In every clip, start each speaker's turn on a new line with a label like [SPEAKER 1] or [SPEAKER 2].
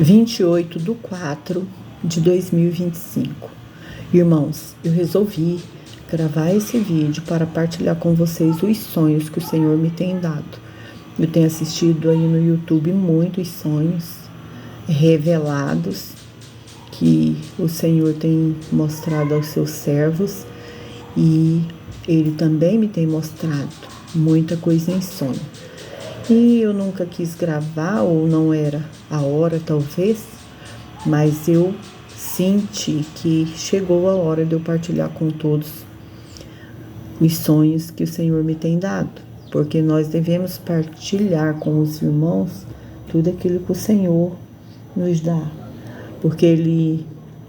[SPEAKER 1] 28/4/2025. Irmãos, eu resolvi gravar esse vídeo para partilhar com vocês os sonhos que o Senhor me tem dado. Eu tenho assistido aí no YouTube muitos sonhos revelados que o Senhor tem mostrado aos seus servos, e Ele também me tem mostrado muita coisa em sonho. E eu nunca quis gravar, ou não era a hora talvez, mas eu senti que chegou a hora de eu partilhar com todos os sonhos que o Senhor me tem dado, porque nós devemos partilhar com os irmãos tudo aquilo que o Senhor nos dá, porque Ele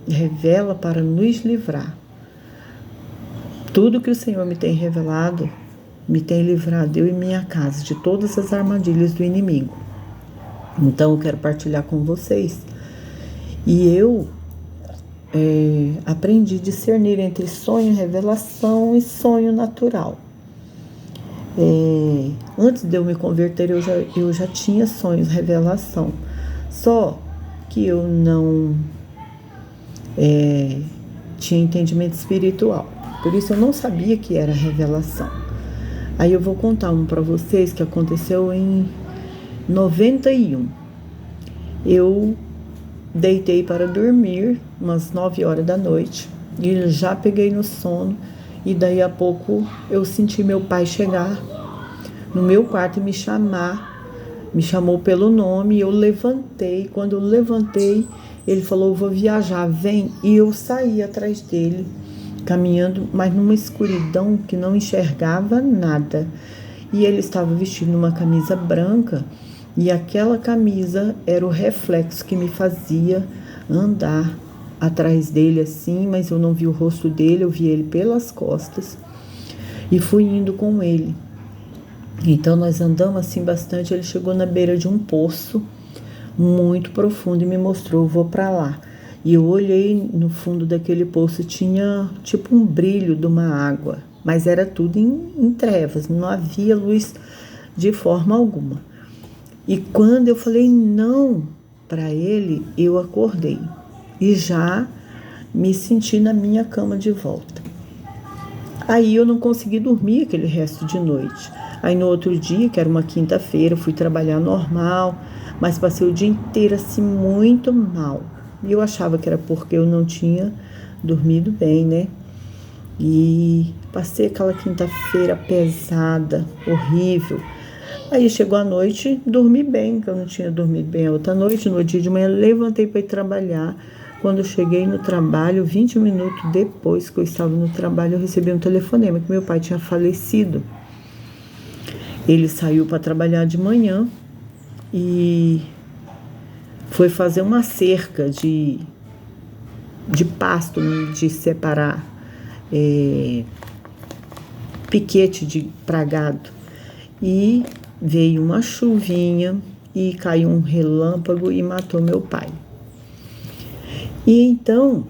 [SPEAKER 1] revela para nos livrar. Tudo que o Senhor me tem revelado me tem livrado, eu e minha casa, de todas as armadilhas do inimigo. Então eu quero partilhar com vocês. E eu aprendi a discernir entre sonho, revelação e sonho natural. Antes de eu me converter, eu já tinha sonhos, revelação. Só que eu não tinha entendimento espiritual. Por isso eu não sabia que era revelação. Aí eu vou contar um para vocês que aconteceu em 91. Eu deitei para dormir umas 9 horas da noite e já peguei no sono, e daí a pouco eu senti meu pai chegar no meu quarto e me chamou pelo nome, e eu levantei. Quando eu levantei, ele falou: vou viajar, vem. E eu saí atrás dele, caminhando, mas numa escuridão que não enxergava nada. E ele estava vestindo uma camisa branca, e aquela camisa era o reflexo que me fazia andar atrás dele assim, mas eu não vi o rosto dele, eu vi ele pelas costas e fui indo com ele. Então nós andamos assim bastante. Ele chegou na beira de um poço muito profundo e me mostrou: vou para lá. E eu olhei no fundo daquele poço, tinha tipo um brilho de uma água, mas era tudo em trevas, não havia luz de forma alguma. E quando eu falei não para ele, eu acordei e já me senti na minha cama de volta. Aí eu não consegui dormir aquele resto de noite. Aí no outro dia, que era uma quinta-feira, fui trabalhar normal, mas passei o dia inteiro assim muito mal. E eu achava que era porque eu não tinha dormido bem, né? E passei aquela quinta-feira pesada, horrível. Aí chegou a noite, dormi bem, que eu não tinha dormido bem a outra noite. No dia de manhã, levantei para ir trabalhar. Quando eu cheguei no trabalho, 20 minutos depois que eu estava no trabalho, eu recebi um telefonema que meu pai tinha falecido. Ele saiu para trabalhar de manhã e foi fazer uma cerca de pasto, de separar piquete para gado. E veio uma chuvinha e caiu um relâmpago e matou meu pai. E então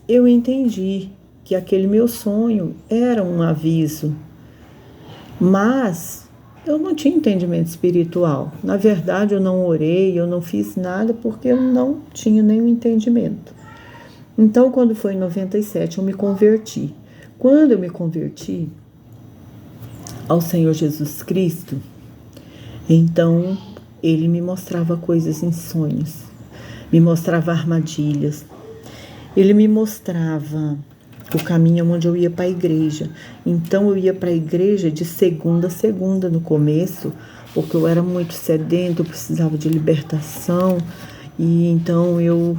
[SPEAKER 1] eu entendi que aquele meu sonho era um aviso, mas eu não tinha entendimento espiritual. Na verdade, eu não orei, eu não fiz nada porque eu não tinha nenhum entendimento. Então, quando foi em 97, eu me converti. Quando eu me converti ao Senhor Jesus Cristo, então Ele me mostrava coisas em sonhos, me mostrava armadilhas. Ele me mostrava o caminho onde eu ia para a igreja. Então eu ia para a igreja de segunda a segunda no começo, porque eu era muito sedento, eu precisava de libertação, e então eu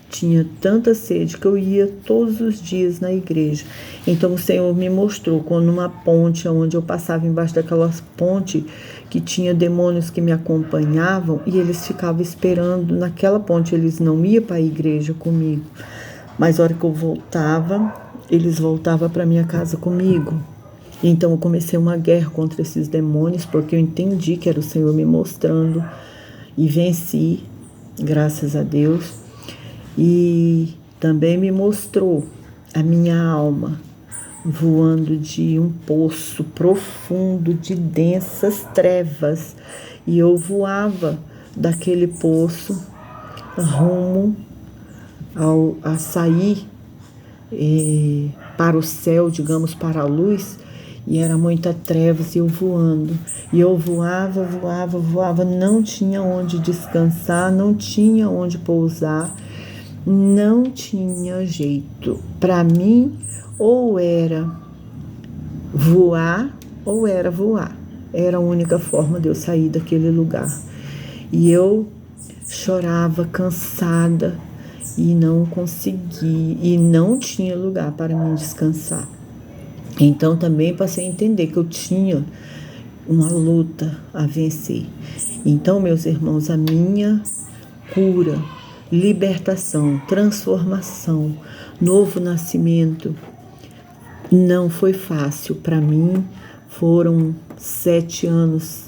[SPEAKER 1] tinha tanta sede que eu ia todos os dias na igreja. Então o Senhor me mostrou quando numa ponte, onde eu passava embaixo daquela ponte, que tinha demônios que me acompanhavam, e eles ficavam esperando naquela ponte. Eles não iam para a igreja comigo, mas a hora que eu voltava, eles voltavam para minha casa comigo. Então eu comecei uma guerra contra esses demônios, porque eu entendi que era o Senhor me mostrando, e venci, graças a Deus. E também me mostrou a minha alma voando de um poço profundo de densas trevas, e eu voava daquele poço rumo a sair para o céu, digamos, para a luz, e era muita trevas, e eu voando. E eu voava, não tinha onde descansar, não tinha onde pousar, não tinha jeito. Para mim, ou era voar, ou era voar. Era a única forma de eu sair daquele lugar. E eu chorava, cansada, e não consegui, e não tinha lugar para mim descansar. Então também passei a entender que eu tinha uma luta a vencer. Então, meus irmãos, a minha cura, libertação, transformação, novo nascimento não foi fácil para mim. Foram 7 anos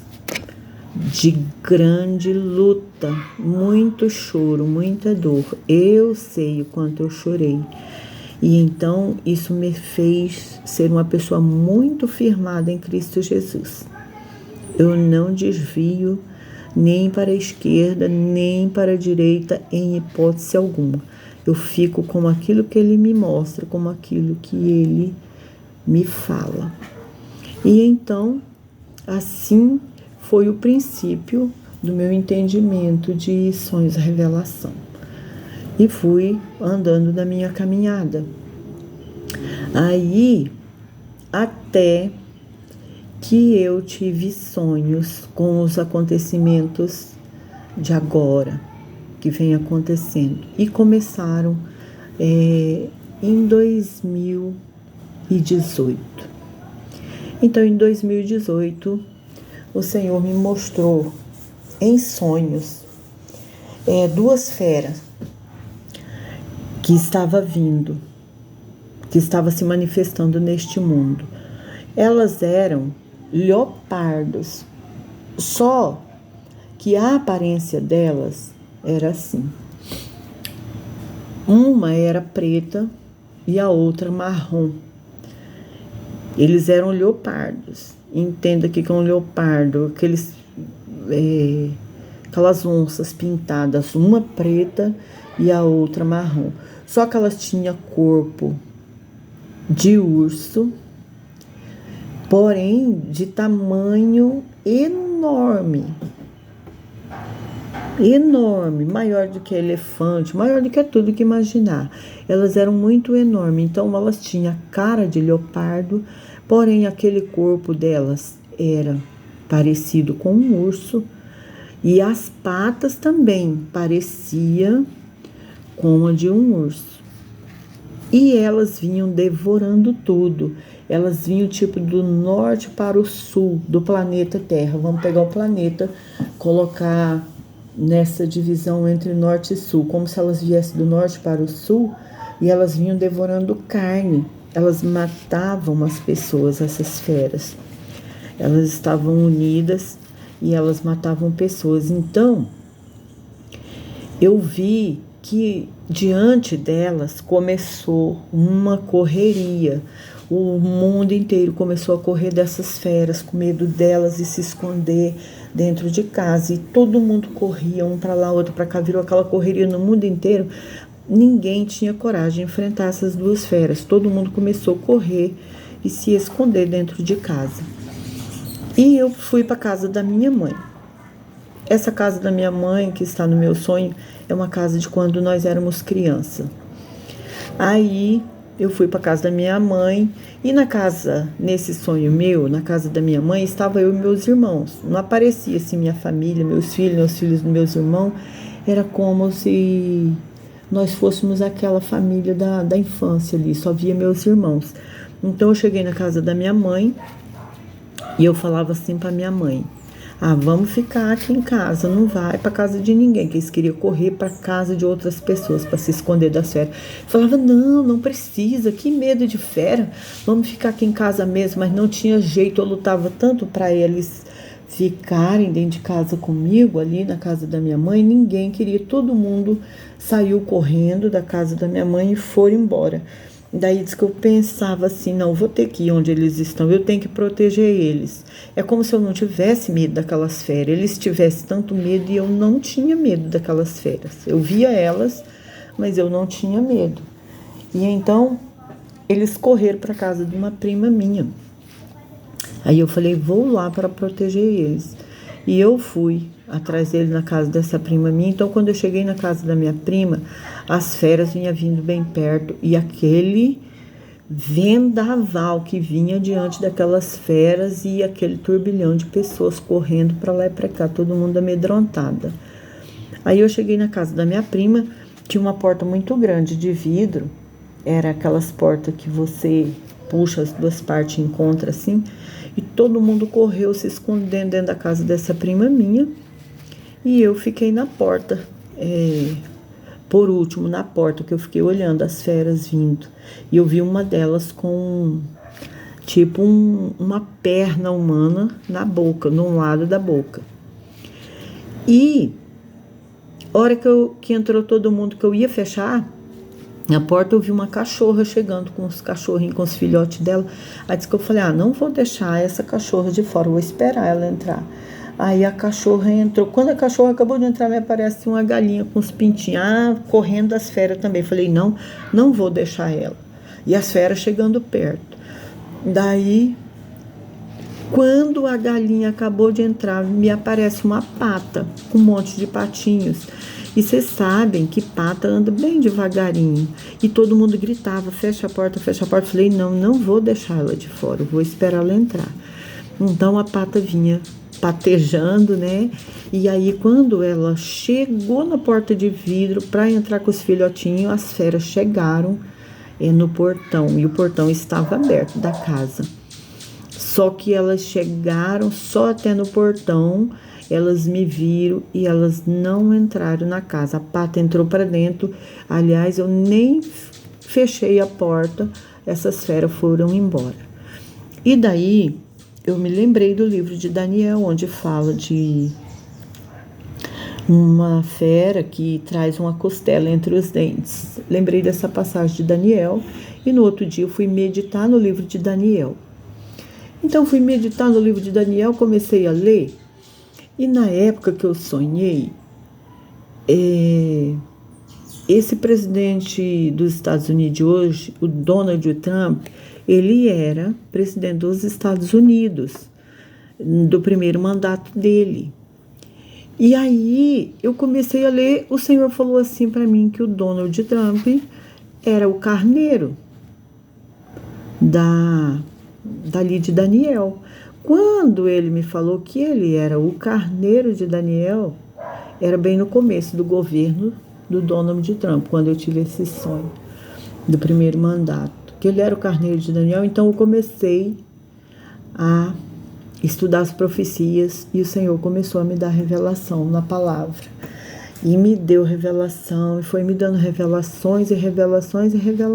[SPEAKER 1] de grande luta, muito choro, muita dor. Eu sei o quanto eu chorei. E então isso me fez ser uma pessoa muito firmada em Cristo Jesus. Eu não desvio nem para a esquerda, nem para a direita, em hipótese alguma. Eu fico com aquilo que Ele me mostra, com aquilo que Ele me fala. E então, assim foi o princípio do meu entendimento de sonhos revelação. E fui andando na minha caminhada. Aí, até que eu tive sonhos com os acontecimentos de agora, que vem acontecendo. E começaram em 2018. Então, em 2018, o Senhor me mostrou em sonhos 2 feras que estava vindo, que estava se manifestando neste mundo. Elas eram leopardos, só que a aparência delas era assim. Uma era preta e a outra marrom. Eles eram leopardos. Entenda que um leopardo, aquelas onças pintadas, uma preta e a outra marrom. Só que elas tinham corpo de urso, porém de tamanho enorme. Enorme, maior do que elefante, maior do que tudo que imaginar. Elas eram muito enormes, então elas tinham cara de leopardo, porém aquele corpo delas era parecido com um urso e as patas também pareciam com a de um urso. E elas vinham devorando tudo. Elas vinham tipo do norte para o sul do planeta Terra. Vamos pegar o planeta, colocar nessa divisão entre norte e sul, como se elas viessem do norte para o sul, e elas vinham devorando carne. Elas matavam as pessoas, essas feras. Elas estavam unidas e elas matavam pessoas. Então, eu vi que diante delas começou uma correria. O mundo inteiro começou a correr dessas feras, com medo delas e se esconder dentro de casa. E todo mundo corria, um para lá, outro para cá, virou aquela correria no mundo inteiro. Ninguém tinha coragem de enfrentar essas 2 feras. Todo mundo começou a correr e se esconder dentro de casa. E eu fui para a casa da minha mãe. Essa casa da minha mãe, que está no meu sonho, é uma casa de quando nós éramos criança. Aí eu fui para a casa da minha mãe e nesse sonho meu, na casa da minha mãe, estava eu e meus irmãos. Não aparecia assim minha família, meus filhos dos meus irmãos. Era como se nós fôssemos aquela família da infância ali, só via meus irmãos. Então eu cheguei na casa da minha mãe e eu falava assim para minha mãe: vamos ficar aqui em casa, não vai para casa de ninguém, que eles queriam correr para casa de outras pessoas para se esconder das feras. Eu falava: não precisa, que medo de fera, vamos ficar aqui em casa mesmo. Mas não tinha jeito, eu lutava tanto para eles ficarem dentro de casa comigo, ali na casa da minha mãe. Ninguém queria, todo mundo saiu correndo da casa da minha mãe e foram embora. Daí diz que eu pensava assim, não, vou ter que ir onde eles estão, eu tenho que proteger eles. É como se eu não tivesse medo daquelas feras, eles tivessem tanto medo e eu não tinha medo daquelas feras. Eu via elas, mas eu não tinha medo. E então, eles correram para casa de uma prima minha. Aí eu falei, vou lá para proteger eles. E eu fui atrás dele na casa dessa prima minha. Então, quando eu cheguei na casa da minha prima, as feras vinham vindo bem perto. E aquele vendaval que vinha diante daquelas feras e aquele turbilhão de pessoas correndo para lá e para cá, todo mundo amedrontada. Aí eu cheguei na casa da minha prima, tinha uma porta muito grande de vidro. Era aquelas portas que você puxa as duas partes e encontra assim. E todo mundo correu se escondendo dentro da casa dessa prima minha. E eu fiquei na porta, por último, na porta, que eu fiquei olhando as feras vindo. E eu vi uma delas com, tipo, uma perna humana na boca, num lado da boca. E, a hora que entrou todo mundo, que eu ia fechar na porta, eu vi uma cachorra chegando com os cachorrinhos, com os filhotes dela. Aí disse que eu falei, não vou deixar essa cachorra de fora, vou esperar ela entrar. Aí a cachorra entrou. Quando a cachorra acabou de entrar, me aparece uma galinha com os pintinhos, correndo das feras também. Falei, não vou deixar ela. E as feras chegando perto. Daí, quando a galinha acabou de entrar, me aparece uma pata, com um monte de patinhos. E vocês sabem que pata anda bem devagarinho. E todo mundo gritava, fecha a porta, fecha a porta. Falei, não vou deixar ela de fora, vou esperar ela entrar. Então a pata vinha patejando, né? E aí quando ela chegou na porta de vidro para entrar com os filhotinhos, as feras chegaram no portão. E o portão estava aberto da casa. Só que elas chegaram só até no portão. Elas me viram e elas não entraram na casa. A pata entrou para dentro. Aliás, eu nem fechei a porta. Essas feras foram embora. E daí, eu me lembrei do livro de Daniel, onde fala de uma fera que traz uma costela entre os dentes. Lembrei dessa passagem de Daniel. E no outro dia eu fui meditar no livro de Daniel. Então, fui meditar no livro de Daniel, comecei a ler. E na época que eu sonhei, esse presidente dos Estados Unidos de hoje, o Donald Trump, ele era presidente dos Estados Unidos, do primeiro mandato dele. E aí eu comecei a ler, o Senhor falou assim para mim que o Donald Trump era o carneiro dali de Daniel. Quando ele me falou que ele era o carneiro de Daniel, era bem no começo do governo do Donald Trump, quando eu tive esse sonho do primeiro mandato, que ele era o carneiro de Daniel. Então eu comecei a estudar as profecias e o Senhor começou a me dar revelação na palavra. E me deu revelação, e foi me dando revelações e revelações e revelações.